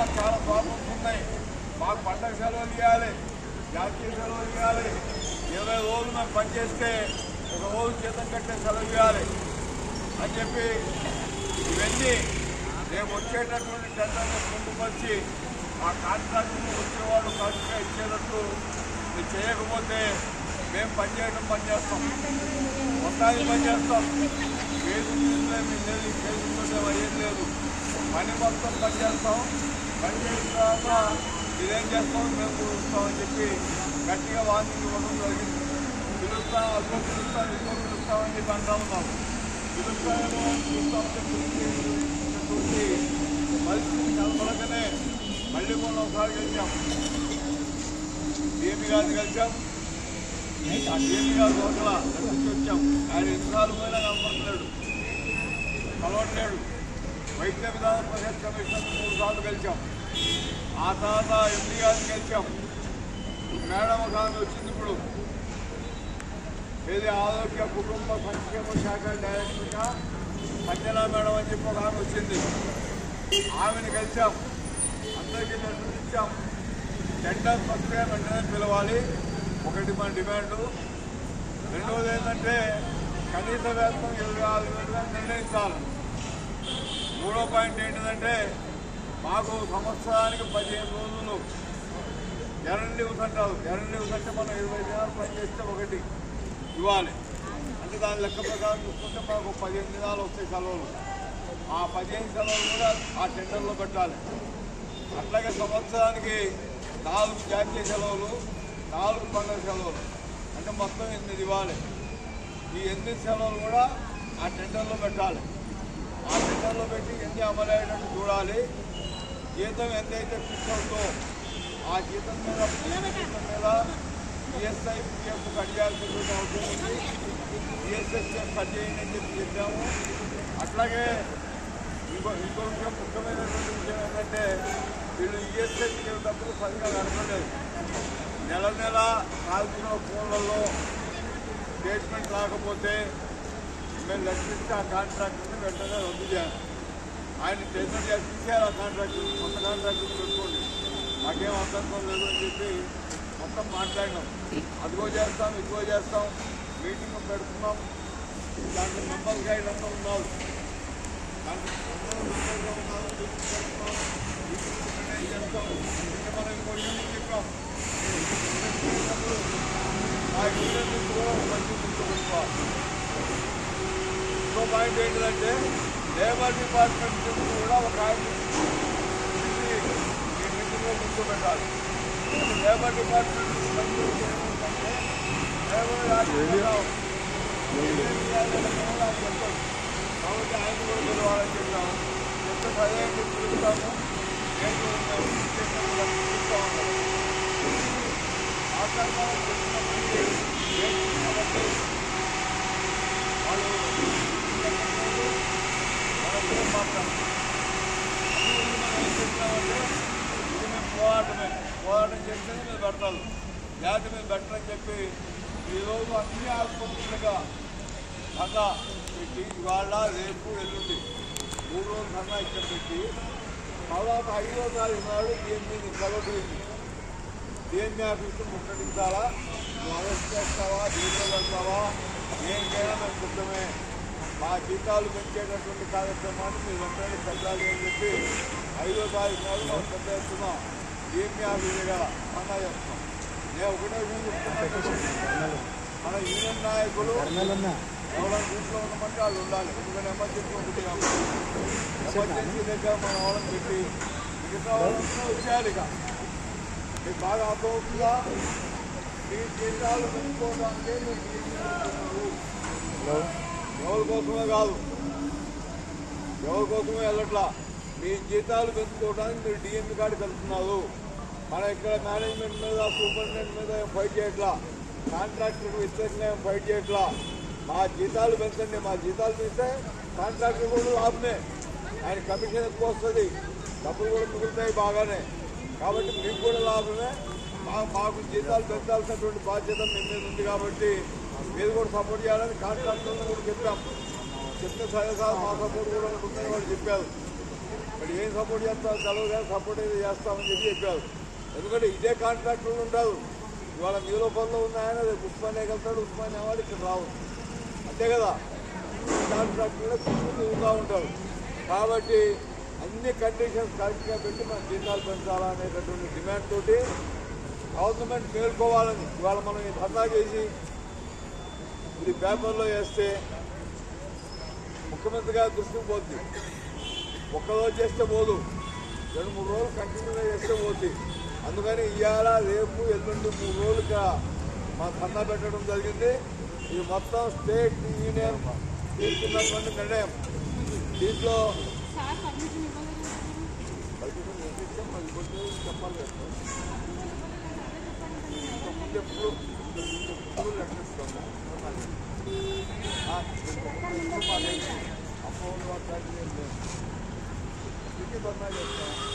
మాకు చాలా ప్రాబ్లమ్స్ ఉన్నాయి. మాకు పండగ సెలవులు ఇవ్వాలి, జాతీయ సెలవులు ఇవ్వాలి. 20 రోజులు మేము పనిచేస్తే 1 రోజు జీతం కట్టే సెలవు ఇవ్వాలి అని చెప్పి ఇవన్నీ రేపు వచ్చేటటువంటి టెండర్ని పొందుపరిచి ఆ కాంట్రాక్టులు వచ్చేవాళ్ళు కరెక్ట్గా ఇచ్చేటట్టు మీరు చేయకపోతే మేము పనిచేస్తాం, మొత్తానికి పనిచేస్తాం. కేసు లేదు, కేసు అయ్యేది లేదు. పని మొత్తం పనిచేస్తాం. పని చేసిన తర్వాత ఇదేం చేస్తాం, మేము చూస్తామని చెప్పి గట్టిగా వార్నింగ్ ఇవ్వడం జరిగింది. పిలుస్తాం, అదో పిలుస్తాం, ఇంకో పిలుస్తామని చెప్పి అంటా ఉన్నాం. పిలుస్తామేమో పరిస్థితి కలపడకనే మళ్ళీ మొన్న ఒకసారి గెలిచాం. డిఎంఈ గారిని కలిసాం. ఆ డిఎంఈ గారు లోపల లక్షించి వచ్చాం. ఆయన ఎన్నిసార్లు పోయినా కనపడలేడు, కలవట్లేడు. వైద్య విధాన పరిషత్ కమిషన్ 3 సార్లు గెలిచాం. ఆ తర్వాత ఎంపీ గారిని గెలిచాం. మేడం ఒక ఆమె వచ్చింది. ఇప్పుడు ఏది ఆరోగ్య కుటుంబ సంక్షేమ శాఖ డైరెక్టర్గా సంజనా మేడం అని చెప్పి ఒక ఆమె వచ్చింది. ఆమెను కలిసాం. అందరికీ లెటర్ ఇచ్చాం. టెండర్ ప్రక్రియ వెంటనే పిలవాలి, ఒకటి మన డిమాండు. రెండవది ఏంటంటే కనీస వేతనం 24,000 నిర్ణయించాలి. 3వ పాయింట్ ఏంటిదంటే మాకు సంవత్సరానికి 15 రోజులు ఎర్రన్ లీవ్స్ అంటారు. ఎర్రన్ లీవ్స్ అంటే మనం 20 దినాలు పనిచేస్తే ఒకటి ఇవ్వాలి. అంటే దాని లెక్క ప్రకారం చూసుకుంటే మాకు 15 దినాలు వస్తాయి సెలవులు. ఆ 15 సెలవులు కూడా ఆ టెండర్లో పెట్టాలి. అట్లాగే సంవత్సరానికి 4 జాతీయ సెలవులు, 4 పండుగ సెలవులు, అంటే మొత్తం 8 ఇవ్వాలి. ఈ 8 సెలవులు కూడా ఆ టెండర్లో పెట్టాలి. ఆ టెండర్లో పెట్టి ఎన్ని అమలయ్యేటట్టు చూడాలి. జీతం ఎంతైతే ఫిక్స్ అవుతుందో ఆ జీతం మీద ఈఎస్ఐ పిఎఫ్ కట్ చేయాల్సినటువంటి అవసరం ఉంది. ఈఎస్ఎస్ఎఫ్ కట్ చేయండి అని చెప్పి చెప్పాము. అట్లాగే ఇంకో విషయం, ముఖ్యమైనటువంటి విషయం ఏంటంటే వీళ్ళు ఈఎస్ఐ పిఎఫ్ డబ్బులు సరిగా గడపలేదు. నెల కాల్చిన ఫోన్లలో స్టేట్మెంట్ రాకపోతే మేము లక్షించి ఆ కాంట్రాక్టర్ని వెంటనే రద్దు చేయాలి. ఆయన స్టేట్మెంట్ చేసి తీసేయాలి. ఆ కాంట్రాక్టర్ కొత్త కాంట్రాక్టర్ని పెట్టుకోండి, మాకేం అర్థం లేదు అని చెప్పి మొత్తం మాట్లాడినాం. అదిగో చేస్తాం, ఇదిగో చేస్తాం, మీటింగ్ పెడుతున్నాం. దాంట్లో మెంబర్స్ గైడ్ అంతా ఉన్నారు. దాంట్లో మెంబర్గా ఉన్నారు, చేస్తాం. ఇంకా మనం ఇంకో యూనిట్ చెప్పాం. ఆ యూనిట్ కూడా మంచి గుర్తుపెట్టుకోవాలి. ఇంకో పాయింట్ ఏంటంటే లేబర్ డిపార్ట్మెంట్ కూడా ఒక ఆయన ఈ మీటింగ్లో గుర్తుపెట్టాలి. లేబర్ డిపార్ట్మెంట్ మంచి ఏమిటంటే లేబర్ చెప్పాలి. కాబట్టి ఆయన కూడా పిలవాలని చెప్పాము. చెప్తే 15 పిలుస్తాము. నేను పిలుస్తూ ఉంటాను. ఆకారం చెప్పినప్పటికీ కాబట్టి వాళ్ళు మనం ఏం మాట్లాడతాం. అన్ని మనం ఏం చెప్తామంటే ఇది మేము పోరాటం చేస్తేనే మీరు పెడతారు, జాతి మీద పెట్టరని చెప్పి ఈరోజు అన్ని ఆసుపత్రులుగా ధర్నా పెట్టి ఇవాళ రేపు ఎల్లుండి 3 రోజులు ధర్నా ఇక్కడ పెట్టి తర్వాత 5వ తారీఖు నాడు డిఎంఈని సెలవుపోయింది. డిఎంఈ ఆఫీసు ముట్టడించాలా, నువ్వు అరెస్ట్ చేస్తావా, దీంట్లో వెళ్తావా, దేనికైనా మేము సిద్ధమే. మా జీతాలు పెంచేటటువంటి కార్యక్రమాన్ని మీరు వెంటనే పెట్టాలి అని చెప్పి 5వ తారీఖు నాడు మనం పెద్ద ఎత్తున డిఎంఈ ఆఫీస్ దగ్గర ధర్నా చేస్తున్నాం. నేను ఒకటే చెప్తున్నాను, మన యూనియన్ నాయకులు ఎవరైనా గ్రూప్లో ఉన్నామంటే వాళ్ళు ఉండాలి. ఎందుకంటే ఎమర్జెన్సీ ఒకటి కాబట్టి ఎమర్జెన్సీ దగ్గర మన వాళ్ళని పెట్టి మిగతా వాళ్ళంతా వచ్చేయాలి. ఇక మీకు బాగా అర్థమవుతుందా? మీ జీతాలు పెంచుకోవడానికే మీరు ఎవరి కోసమే కాదు, ఎవరి కోసమే వెళ్ళట్లా. మీ జీతాలు పెంచుకోవడానికి మీరు డిఎంఈ కాడికి వెళ్తున్నారు. మనం ఇక్కడ మేనేజ్మెంట్ మీద, సూపరింటెండెంట్ మీద ఏం ఫైట్ చేయట్లా, కాంట్రాక్టర్కి వ్యతిరేకంగా ఏం ఫైట్ చేయట్లా. మా జీతాలు పెంచండి. మా జీతాలు పెంచితే కాంట్రాక్టర్ కూడా లాభమే, ఆయన కమిషన్ ఎక్కువ వస్తుంది, డబ్బులు కూడా మిగులుతాయి బాగానే. కాబట్టి మీకు కూడా లాభమే. మాకు జీతాలు పెంచాల్సినటువంటి బాధ్యత మీ మీద ఉంది. కాబట్టి మీరు కూడా సపోర్ట్ చేయాలని కాంట్రాక్టర్లను కూడా చెప్పాం. చెప్తే సరే సార్ మా సపోర్ట్ కూడా ఉంటుందని వాళ్ళు చెప్పారు. మరి ఏం సపోర్ట్ చేస్తావు సెలవుగా సపోర్ట్ అయితే చేస్తామని చెప్పారు. ఎందుకంటే ఇదే కాంట్రాక్టర్లు ఉంటారు. ఇవాళ మీ లోపల్లో ఉన్న ఆయన రేపు ఉస్మానియాకి వెళ్తాడు, ఉస్మానియా వాడు ఇక్కడ రావు, అంతే కదా. కాంట్రాక్టర్లు తిరుగుతూ ఉంటారు. కాబట్టి అన్ని కండిషన్స్ కరెక్ట్గా పెట్టి మనం జీతాలు పెంచాలా అనేటటువంటి డిమాండ్ తోటి గవర్నమెంట్ మేల్కోవాలని ఇవాళ మనం ఈ ధర్నా చేసి ఇది పేపర్లో వేస్తే ముఖ్యమంత్రి గారి దృష్టికి పోద్ది. ఒక్కరోజు చేస్తే పోదు, 2-3 రోజులు కంటిన్యూగా చేస్తే పోద్ది. అందుకని ఇవాళ రేపు ఎల్లుండి 3 రోజులుగా మా ధర్నా పెట్టడం జరిగింది. ఇది మొత్తం స్టేట్ యూనియన్ తీసుకున్నటువంటి నిర్ణయం. దీంట్లో చెప్పాలి కదా, ఎప్పుడు లెక్కరిస్తాము అప్పుడు ధర్నా చేస్తాం.